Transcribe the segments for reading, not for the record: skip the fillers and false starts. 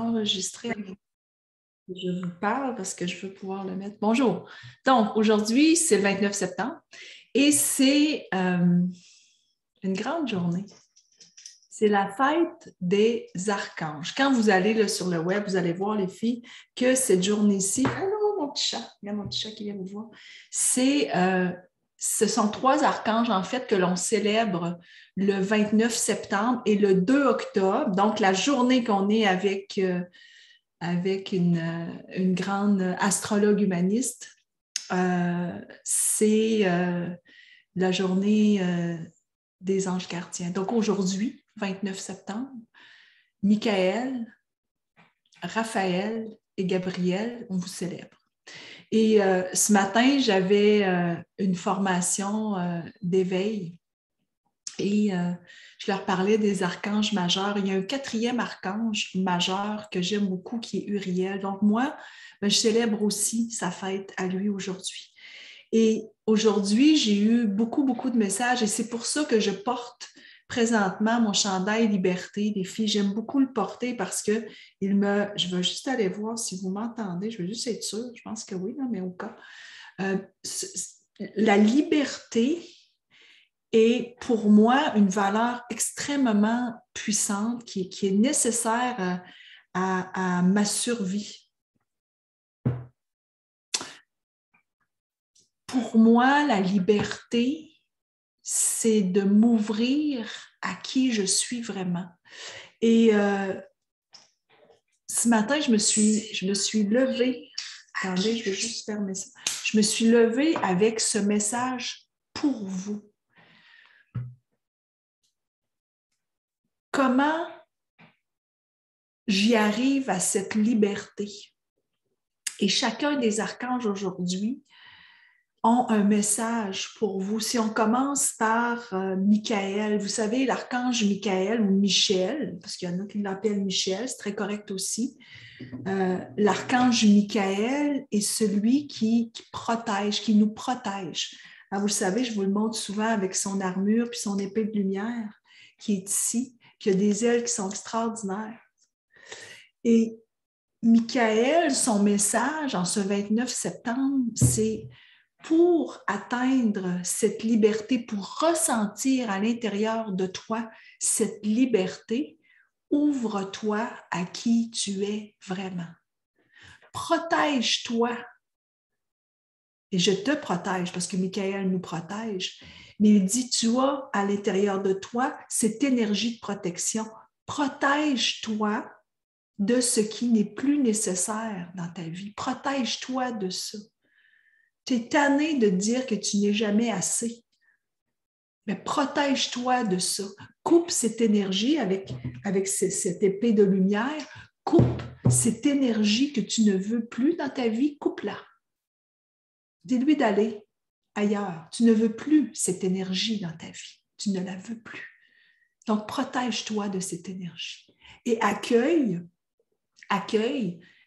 enregistré. Je vous parle parce que je veux pouvoir le mettre. Bonjour. Donc, aujourd'hui, c'est le 29 septembre et c'est une grande journée. C'est la fête des archanges. Quand vous allez là, sur le web, vous allez voir, les filles, que cette journée-ci... Allô, mon petit chat! Regarde mon petit chat qui vient vous voir. Ce sont 3 archanges, en fait, que l'on célèbre le 29 septembre et le 2 octobre. Donc, la journée qu'on est avec une grande astrologue humaniste, c'est la journée des anges gardiens. Donc, aujourd'hui, 29 septembre, Michael, Raphaël et Gabriel, on vous célèbre. Et ce matin, j'avais une formation d'éveil et je leur parlais des archanges majeurs. Il y a un 4e archange majeur que j'aime beaucoup qui est Uriel. Donc moi, je célèbre aussi sa fête à lui aujourd'hui. Et aujourd'hui, j'ai eu beaucoup de messages et c'est pour ça que je porte présentement mon chandail Liberté, les filles. J'aime beaucoup le porter parce que je vais juste aller voir si vous m'entendez. Je veux juste être sûre. Je pense que oui, non, mais au cas. La liberté est pour moi une valeur extrêmement puissante qui est nécessaire à ma survie. Pour moi, la liberté, c'est de m'ouvrir à qui je suis vraiment. Et ce matin, je me suis levée. Attendez, je vais juste fermer ça. Je me suis levée avec ce message pour vous. Comment j'y arrive à cette liberté? Et chacun des archanges aujourd'hui ont un message pour vous. Si on commence par Michael, vous savez, l'archange Michael ou Michel, parce qu'il y en a qui l'appellent Michel, c'est très correct aussi. L'archange Michael est celui qui protège, qui nous protège. Alors, vous le savez, je vous le montre souvent avec son armure puis son épée de lumière qui est ici, qui a des ailes qui sont extraordinaires. Et Michael, son message en ce 29 septembre, c'est pour atteindre cette liberté, pour ressentir à l'intérieur de toi cette liberté, ouvre-toi à qui tu es vraiment. Protège-toi. Et je te protège parce que Michael nous protège. Mais il dit, tu as à l'intérieur de toi cette énergie de protection. Protège-toi de ce qui n'est plus nécessaire dans ta vie. Protège-toi de ça. Tu es tanné de dire que tu n'es jamais assez. Mais protège-toi de ça. Coupe cette énergie avec cette épée de lumière. Coupe cette énergie que tu ne veux plus dans ta vie. Coupe-la. Dis-lui d'aller ailleurs. Tu ne veux plus cette énergie dans ta vie. Tu ne la veux plus. Donc, protège-toi de cette énergie. Et accueille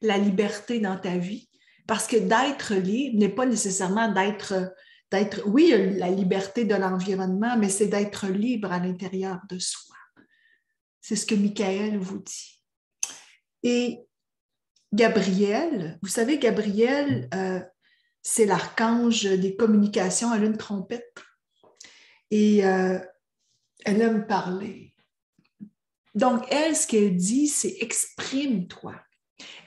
la liberté dans ta vie. Parce que d'être libre n'est pas nécessairement d'être, oui, la liberté de l'environnement, mais c'est d'être libre à l'intérieur de soi. C'est ce que Michael vous dit. Et Gabriel, vous savez, Gabriel, c'est l'archange des communications, elle a une trompette. Et elle aime parler. Donc, elle, ce qu'elle dit, c'est exprime-toi.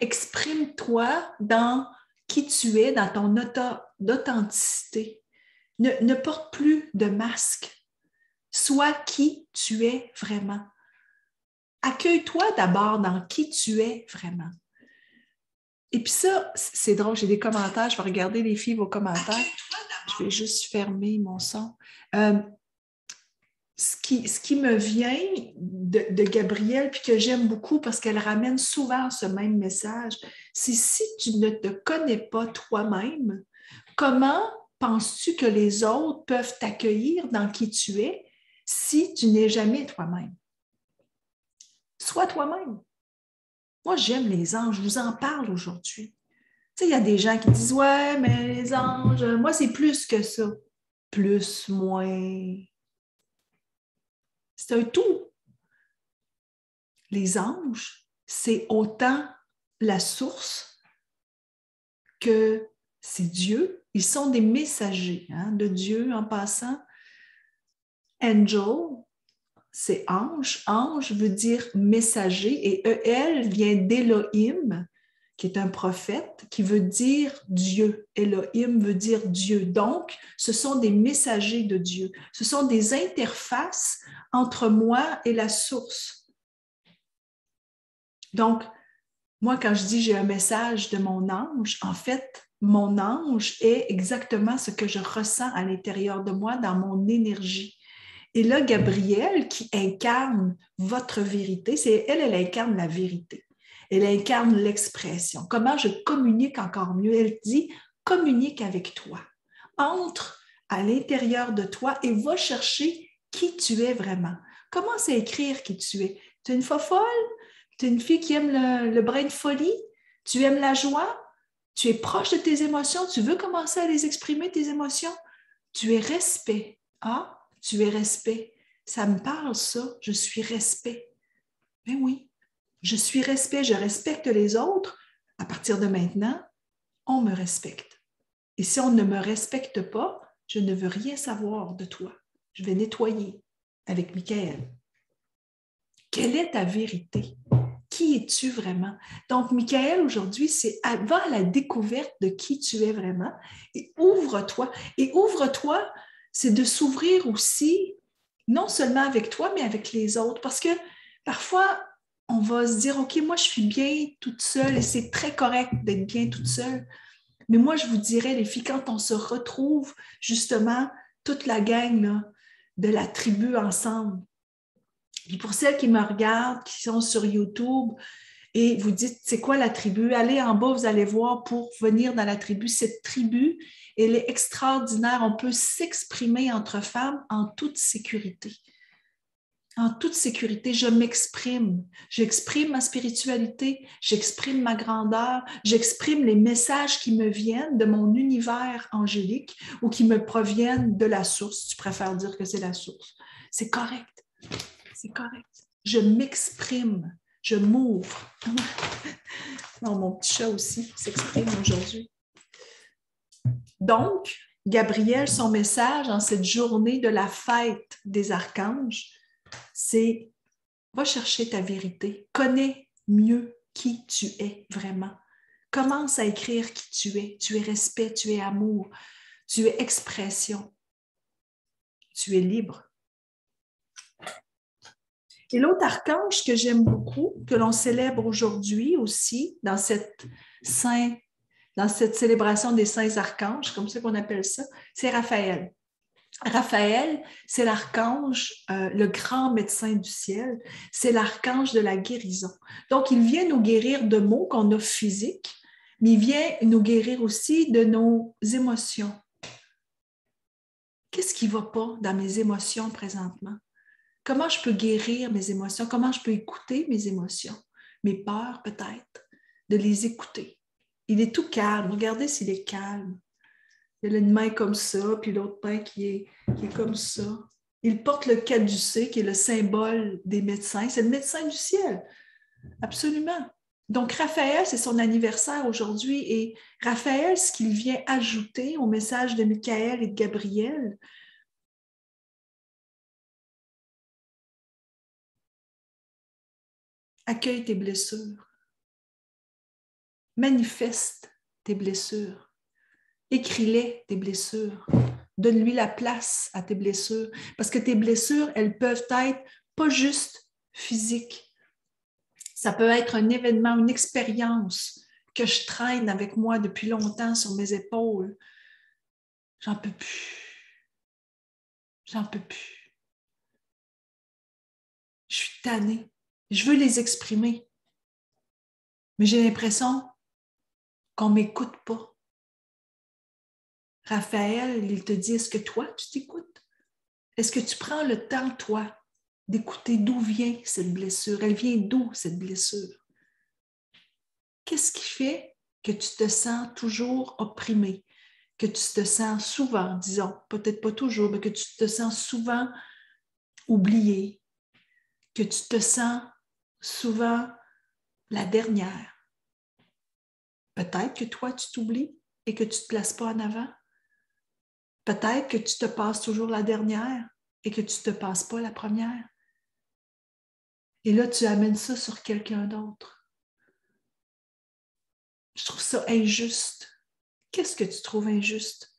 Exprime-toi dans qui tu es, dans ton authenticité. Ne porte plus de masque. Sois qui tu es vraiment. Accueille-toi d'abord dans qui tu es vraiment. Et puis ça, c'est drôle, j'ai des commentaires, je vais regarder les filles, vos commentaires. Je vais juste fermer mon son. Ce qui me vient de Gabrielle, puis que j'aime beaucoup parce qu'elle ramène souvent ce même message, c'est si tu ne te connais pas toi-même, comment penses-tu que les autres peuvent t'accueillir dans qui tu es si tu n'es jamais toi-même? Sois toi-même. Moi, j'aime les anges, je vous en parle aujourd'hui. Tu sais, il y a des gens qui disent « Ouais, mais les anges, moi, c'est plus que ça. » Plus, moins. C'est un tout. Les anges, c'est autant la source que c'est Dieu. Ils sont des messagers de Dieu en passant. Angel, c'est ange. Ange veut dire messager et El vient d'Élohim, qui est un prophète, qui veut dire Dieu. Elohim veut dire Dieu. Donc, ce sont des messagers de Dieu. Ce sont des interfaces entre moi et la source. Donc, moi, quand je dis j'ai un message de mon ange, en fait, mon ange est exactement ce que je ressens à l'intérieur de moi dans mon énergie. Et là, Gabrielle, qui incarne votre vérité, elle incarne la vérité. Elle incarne l'expression. Comment je communique encore mieux? Elle dit, communique avec toi. Entre à l'intérieur de toi et va chercher qui tu es vraiment. Commence à écrire qui tu es. Tu es une fofolle? Tu es une fille qui aime le brin de folie? Tu aimes la joie? Tu es proche de tes émotions? Tu veux commencer à les exprimer, tes émotions? Tu es respect. Ah? Tu es respect. Ça me parle, ça. Je suis respect. Mais oui, je suis respect. Je respecte les autres. À partir de maintenant, on me respecte. Et si on ne me respecte pas, je ne veux rien savoir de toi. Je vais nettoyer avec Michael. Quelle est ta vérité? Qui es-tu vraiment? Donc, Michael, aujourd'hui, va à la découverte de qui tu es vraiment et ouvre-toi. Et ouvre-toi, c'est de s'ouvrir aussi, non seulement avec toi, mais avec les autres. Parce que parfois, on va se dire, OK, moi, je suis bien toute seule et c'est très correct d'être bien toute seule. Mais moi, je vous dirais, les filles, quand on se retrouve, justement, toute la gang là, de la tribu ensemble. Et pour celles qui me regardent, qui sont sur YouTube, et vous dites, c'est quoi la tribu? Allez en bas, vous allez voir pour venir dans la tribu. Cette tribu, elle est extraordinaire. On peut s'exprimer entre femmes en toute sécurité. En toute sécurité, je m'exprime. J'exprime ma spiritualité, j'exprime ma grandeur, j'exprime les messages qui me viennent de mon univers angélique ou qui me proviennent de la source. Tu préfères dire que c'est la source. C'est correct. C'est correct. Je m'exprime. Je m'ouvre. Non, mon petit chat aussi s'exprime aujourd'hui. Donc, Gabriel, son message en cette journée de la fête des archanges, c'est va chercher ta vérité. Connais mieux qui tu es vraiment. Commence à écrire qui tu es. Tu es respect, tu es amour, tu es expression. Tu es libre. Et l'autre archange que j'aime beaucoup, que l'on célèbre aujourd'hui aussi dans cette célébration des saints archanges, comme ça qu'on appelle ça, c'est Raphaël. Raphaël, c'est l'archange, le grand médecin du ciel, c'est l'archange de la guérison. Donc, il vient nous guérir de maux qu'on a physiques, mais il vient nous guérir aussi de nos émotions. Qu'est-ce qui ne va pas dans mes émotions présentement? Comment je peux guérir mes émotions? Comment je peux écouter mes émotions? Mes peurs, peut-être, de les écouter. Il est tout calme. Regardez s'il est calme. Il a une main comme ça, puis l'autre main qui est comme ça. Il porte le caducée, qui est le symbole des médecins. C'est le médecin du ciel. Absolument. Donc, Raphaël, c'est son anniversaire aujourd'hui. Et Raphaël, ce qu'il vient ajouter au message de Michael et de Gabriel, accueille tes blessures. Manifeste tes blessures. Écris-les, tes blessures. Donne-lui la place à tes blessures. Parce que tes blessures, elles peuvent être pas juste physiques. Ça peut être un événement, une expérience que je traîne avec moi depuis longtemps sur mes épaules. J'en peux plus. J'en peux plus. Je suis tannée. Je veux les exprimer. Mais j'ai l'impression qu'on ne m'écoute pas. Raphaël, il te dit, est-ce que toi, tu t'écoutes? Est-ce que tu prends le temps, toi, d'écouter d'où vient cette blessure? Elle vient d'où, cette blessure? Qu'est-ce qui fait que tu te sens toujours opprimé, que tu te sens souvent, disons, peut-être pas toujours, mais que tu te sens souvent oublié, que tu te sens souvent la dernière. Peut-être que toi, tu t'oublies et que tu ne te places pas en avant. Peut-être que tu te passes toujours la dernière et que tu ne te passes pas la première. Et là, tu amènes ça sur quelqu'un d'autre. Je trouve ça injuste. Qu'est-ce que tu trouves injuste?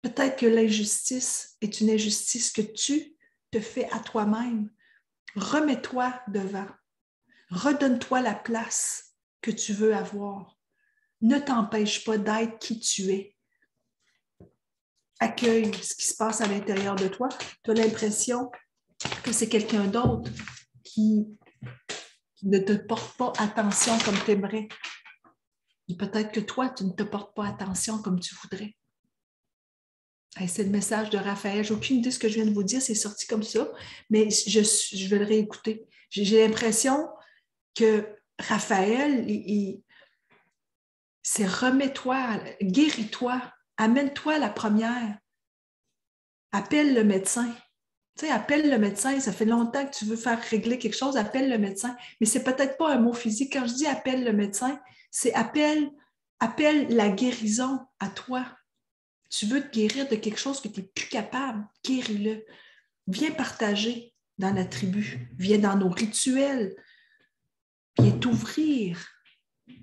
Peut-être que l'injustice est une injustice que tu te fais à toi-même. Remets-toi devant. Redonne-toi la place que tu veux avoir. Ne t'empêche pas d'être qui tu es. Accueille ce qui se passe à l'intérieur de toi. Tu as l'impression que c'est quelqu'un d'autre qui ne te porte pas attention comme tu aimerais. Et peut-être que toi, tu ne te portes pas attention comme tu voudrais. Hey, c'est le message de Raphaël. J'ai aucune idée de ce que je viens de vous dire, c'est sorti comme ça, mais je vais le réécouter. J'ai l'impression que Raphaël, c'est remets-toi, guéris-toi, amène-toi la première, appelle le médecin. Tu sais, appelle le médecin, ça fait longtemps que tu veux faire régler quelque chose, appelle le médecin. Mais c'est peut-être pas un mot physique. Quand je dis appelle le médecin, c'est appelle la guérison à toi. Tu veux te guérir de quelque chose que tu n'es plus capable, guéris-le. Viens partager dans la tribu, viens dans nos rituels, viens t'ouvrir,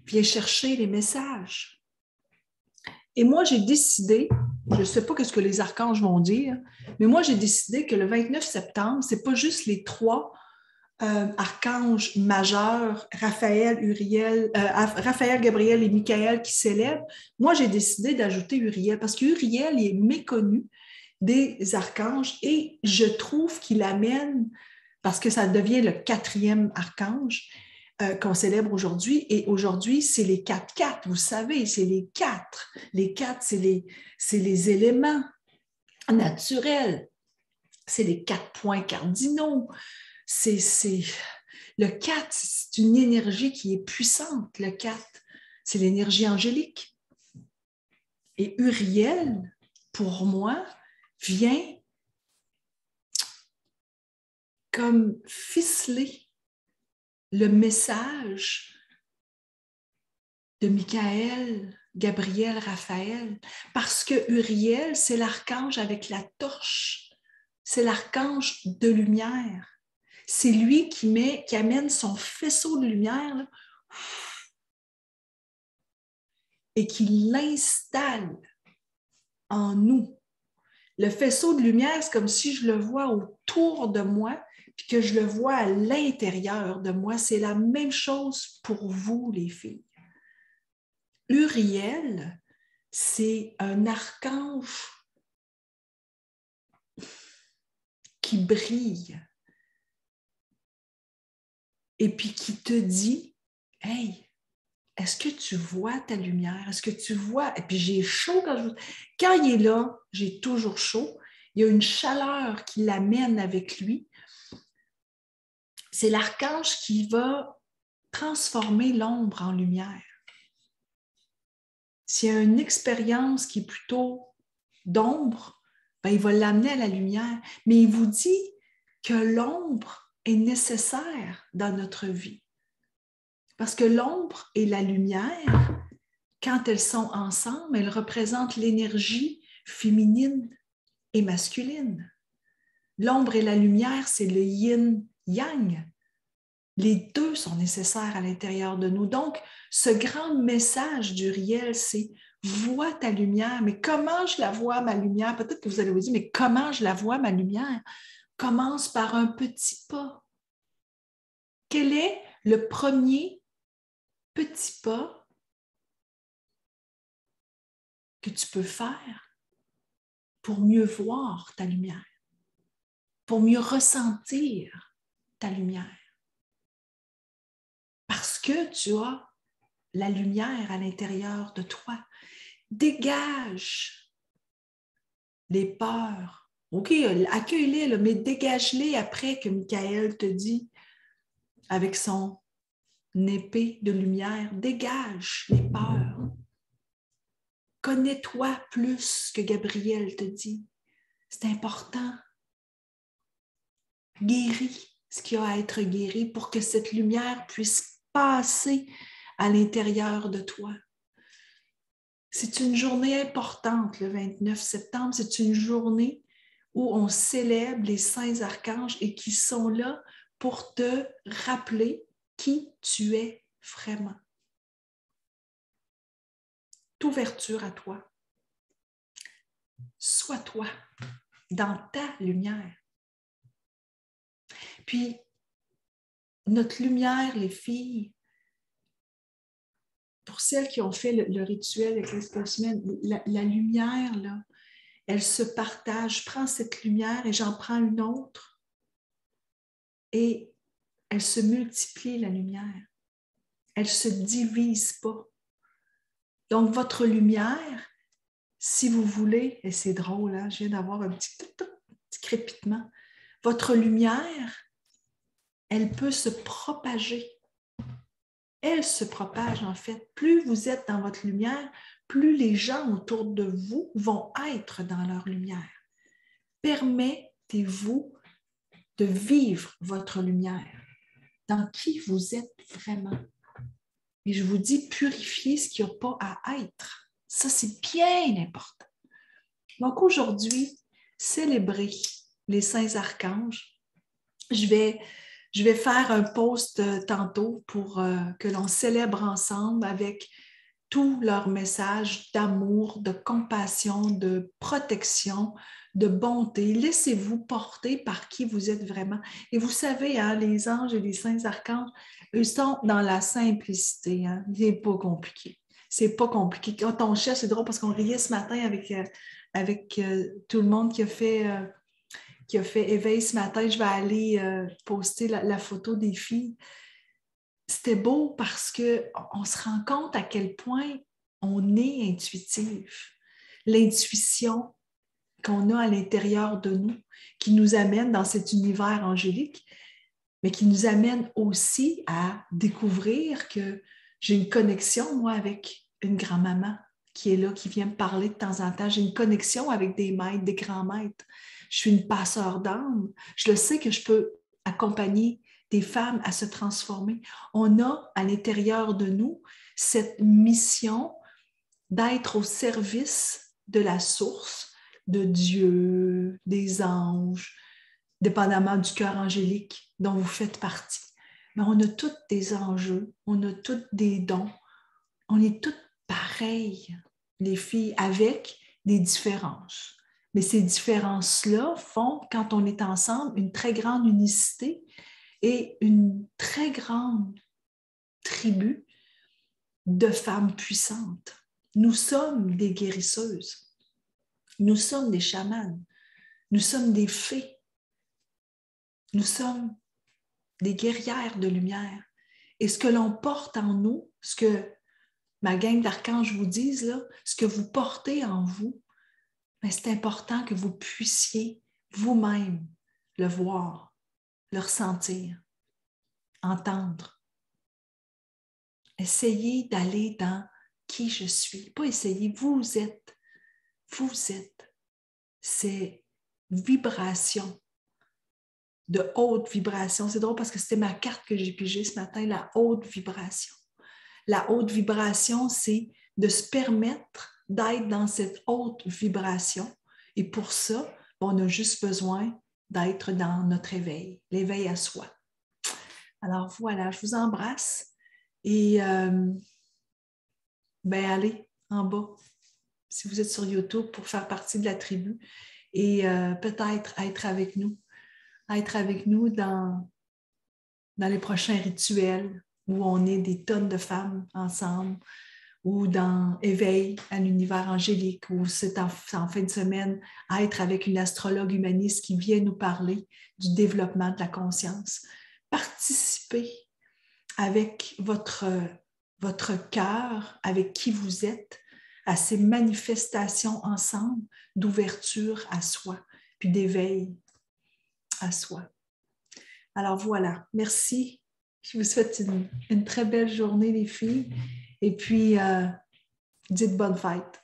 viens chercher les messages. Et moi, j'ai décidé, je ne sais pas ce que les archanges vont dire, mais moi, j'ai décidé que le 29 septembre, ce n'est pas juste les trois archanges majeurs, Raphaël, Gabriel et Michael qui célèbrent. Moi, j'ai décidé d'ajouter Uriel parce qu'Uriel est méconnu des archanges et je trouve qu'il amène, parce que ça devient le 4e archange qu'on célèbre aujourd'hui, et aujourd'hui, c'est les 4-4, vous savez, c'est les 4. Les 4, c'est les éléments naturels, c'est les 4 points cardinaux. Le 4, c'est une énergie qui est puissante, le 4. C'est l'énergie angélique. Et Uriel, pour moi, vient comme ficeler le message de Michael, Gabriel, Raphaël, parce que Uriel, c'est l'archange avec la torche, c'est l'archange de lumière. C'est lui qui amène son faisceau de lumière là, et qui l'installe en nous. Le faisceau de lumière, c'est comme si je le vois autour de moi puis que je le vois à l'intérieur de moi. C'est la même chose pour vous, les filles. Uriel, c'est un archange qui brille et puis qui te dit « Hey, est-ce que tu vois ta lumière? Est-ce que tu vois? » Et puis j'ai chaud quand il est là, j'ai toujours chaud. Il y a une chaleur qui l'amène avec lui. C'est l'archange qui va transformer l'ombre en lumière. S'il y a une expérience qui est plutôt d'ombre, ben, il va l'amener à la lumière. Mais il vous dit que l'ombre est nécessaire dans notre vie. Parce que l'ombre et la lumière, quand elles sont ensemble, elles représentent l'énergie féminine et masculine. L'ombre et la lumière, c'est le yin-yang. Les deux sont nécessaires à l'intérieur de nous. Donc, ce grand message d'Uriel, c'est « vois ta lumière ». Mais comment je la vois, ma lumière? Peut-être que vous allez vous dire « mais comment je la vois, ma lumière? » Commence par un petit pas. Quel est le premier petit pas que tu peux faire pour mieux voir ta lumière, pour mieux ressentir ta lumière? Parce que tu as la lumière à l'intérieur de toi. Dégage les peurs. OK, accueille-les, là, mais dégage-les après que Michael te dit avec son épée de lumière. Dégage les peurs. Connais-toi plus que Gabriel te dit. C'est important. Guéris ce qui a à être guéri pour que cette lumière puisse passer à l'intérieur de toi. C'est une journée importante, le 29 septembre. C'est une journée où on célèbre les saints archanges et qui sont là pour te rappeler qui tu es vraiment. Ouverture à toi. Sois toi dans ta lumière. Puis, notre lumière, les filles, pour celles qui ont fait le rituel avec les semaines, la lumière, là, elle se partage. Je prends cette lumière et j'en prends une autre et elle se multiplie, la lumière. Elle ne se divise pas. Donc, votre lumière, si vous voulez, et c'est drôle, hein, je viens d'avoir un petit crépitement, votre lumière, elle peut se propager. Elle se propage en fait. Plus vous êtes dans votre lumière, plus les gens autour de vous vont être dans leur lumière. Permettez-vous de vivre votre lumière, dans qui vous êtes vraiment. Et je vous dis, purifiez ce qu'il n'y a pas à être. Ça, c'est bien important. Donc aujourd'hui, célébrez les saints archanges. Je vais faire un post tantôt pour que l'on célèbre ensemble avec tous leurs messages d'amour, de compassion, de protection, de bonté. Laissez-vous porter par qui vous êtes vraiment. Et vous savez, hein, les anges et les saints archanges, eux sont dans la simplicité. Hein. C'est pas compliqué. C'est pas compliqué. Quand on cherche, c'est drôle parce qu'on riait ce matin avec tout le monde qui a fait éveil ce matin. Je vais aller poster la photo des filles. C'était beau parce qu'on se rend compte à quel point on est intuitif. L'intuition qu'on a à l'intérieur de nous, qui nous amène dans cet univers angélique, mais qui nous amène aussi à découvrir que j'ai une connexion, moi, avec une grand-maman qui est là, qui vient me parler de temps en temps. J'ai une connexion avec des maîtres, des grands maîtres. Je suis une passeur d'âme. Je le sais que je peux accompagner des femmes à se transformer. On a à l'intérieur de nous cette mission d'être au service de la source, de Dieu, des anges, dépendamment du cœur angélique dont vous faites partie. Mais on a tous des enjeux, on a tous des dons, on est toutes pareilles, les filles, avec des différences. Mais ces différences-là font, quand on est ensemble, une très grande unicité et une très grande tribu de femmes puissantes. Nous sommes des guérisseuses. Nous sommes des chamanes. Nous sommes des fées. Nous sommes des guerrières de lumière. Et ce que l'on porte en nous, ce que ma gang d'archanges vous disent, là, ce que vous portez en vous, ben, c'est important que vous puissiez vous-même le voir, le ressentir, entendre. Essayez d'aller dans qui je suis. Pas essayer, vous êtes. Vous êtes. C'est vibration, de haute vibration. C'est drôle parce que c'était ma carte que j'ai pigée ce matin, la haute vibration. La haute vibration, c'est de se permettre d'être dans cette haute vibration. Et pour ça, on a juste besoin d'être dans notre éveil, l'éveil à soi. Alors voilà, je vous embrasse et allez en bas si vous êtes sur YouTube pour faire partie de la tribu et peut-être être avec nous dans les prochains rituels où on est des tonnes de femmes ensemble, ou dans Éveil à l'univers angélique, ou c'est en fin de semaine, à être avec une astrologue humaniste qui vient nous parler du développement de la conscience. Participez avec votre cœur, avec qui vous êtes, à ces manifestations ensemble d'ouverture à soi, puis d'éveil à soi. Alors voilà, merci. Je vous souhaite une très belle journée, les filles. Et puis, dites bonne fête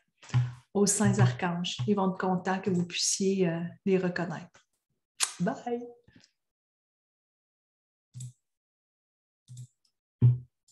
aux saints archanges. Ils vont être contents que vous puissiez les reconnaître. Bye!